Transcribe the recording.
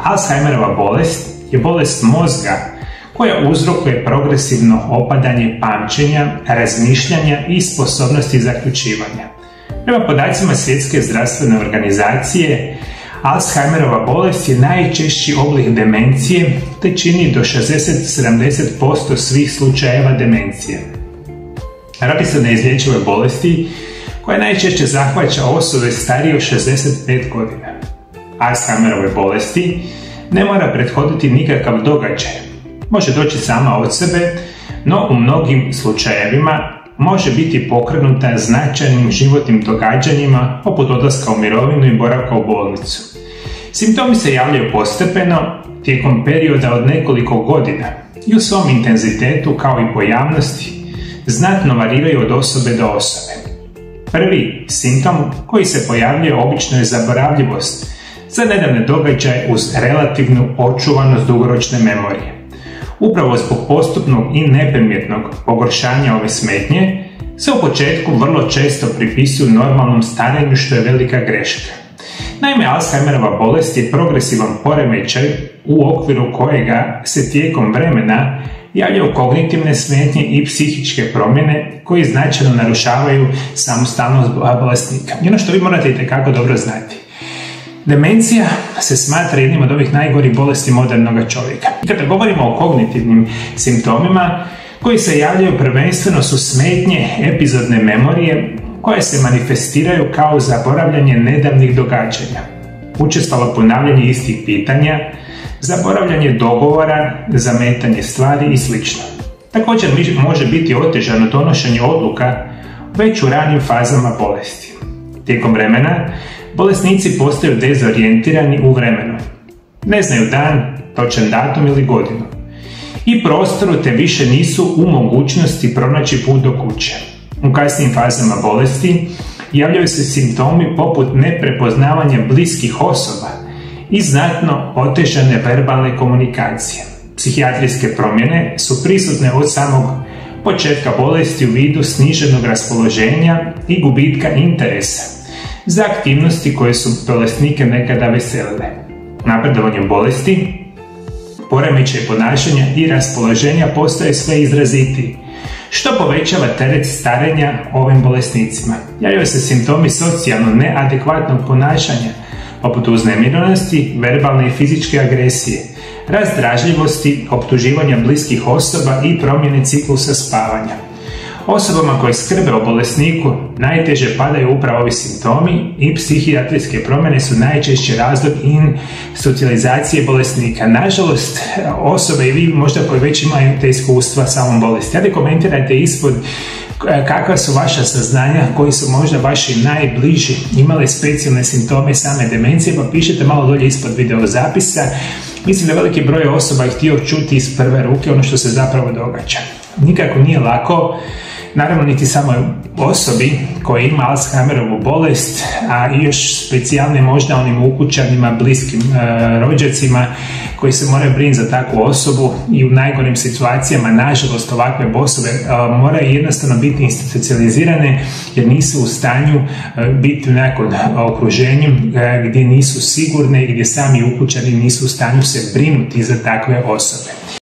Alzheimerova bolest je bolest mozga koja uzrokuje progresivno opadanje pamćenja, razmišljanja i sposobnosti zaključivanja. Prema podacima Svjetske zdravstvene organizacije, Alzheimerova bolest je najčešći oblik demencije te čini do 60-70% svih slučajeva demencije. Radi se o neizlječivoj bolesti koja najčešće zahvaća osobe starije od 65 godina. Alzheimerovoj bolesti ne mora prethoditi nikakav događaj. Može doći sama od sebe, no u mnogim slučajevima može biti pokrenuta značajnim životnim događanjima poput odlaska u mirovinu i boravka u bolnicu. Simptomi se javljaju postepeno tijekom perioda od nekoliko godina i u svom intenzitetu kao i pojavnosti znatno variraju od osobe do osobe. Prvi simptom koji se pojavljuje obično je zaboravljivost za nedavne događaje uz relativnu očuvanost dugoročne memorije. Upravo zbog postupnog i neprimjetnog pogoršanja ove smetnje se u početku vrlo često pripisuju normalnom starenju, što je velika greška. Naime, Alzheimerova bolest je progresivan poremećaj u okviru kojega se tijekom vremena javljaju kognitivne smetnje i psihičke promjene koji značajno narušavaju samostalnost bolesnika. I ono što vi morate itekako dobro znati, demencija se smatra jednim od ovih najgorih bolesti modernog čovjeka. I kada govorimo o kognitivnim simptomima koji se javljaju, prvenstveno su smetnje epizodne memorije koje se manifestiraju kao zaboravljanje nedavnih događanja, učestalo ponavljanje istih pitanja, zaboravljanje dogovora, zametanje stvari i sl. Također može biti otežano donošenje odluka već u ranim fazama bolesti. Tijekom vremena bolesnici postaju dezorijentirani u vremenu. Ne znaju dan, točan datum ili godinu i prostoru, te više nisu u mogućnosti pronaći put do kuće. U kasnijim fazama bolesti javljaju se simptomi poput neprepoznavanja bliskih osoba i znatno otežane verbalne komunikacije. Psihijatrijske promjene su prisutne od samog početka bolesti u vidu sniženog raspoloženja i gubitka interesa za aktivnosti koje su bolesnike nekada veselile. Napredovanjem bolesti, poremećaj ponašanja i raspoloženja postaje sve izrazitiji, što povećava teret starenja ovim bolesnicima. Javljaju se simptomi socijalno neadekvatnog ponašanja, poput uznemirenosti, verbalne i fizičke agresije, razdražljivosti, optuživanja bliskih osoba i promjene ciklusa spavanja. Osobama koje skrbe o bolesniku najteže padaju upravo ovi simptomi i psihijatrijske promjene su najčešći razlog socijalizacije bolesnika. Nažalost, osobe i vi možda koji već imaju te iskustva sa ovom bolesti, ajde komentirajte ispod kakva su vaša saznanja, koji su možda vaši najbliži imali specijalne simptome same demencije, pa pišite malo dolje ispod video zapisa. Mislim da veliki broj osoba je htio čuti iz prve ruke ono što se zapravo događa. Nikako nije lako, naravno niti samo osobi koja ima Alzheimerovu bolest, a i još specijalne možda onim ukućanima, bliskim rođacima koji se moraju brinuti za takvu osobu i u najgorim situacijama, nažalost, ovakve osobe moraju jednostavno biti institucionalizirane jer nisu u stanju biti u nekom okruženju gdje nisu sigurne i gdje sami ukućani nisu u stanju se brinuti za takve osobe.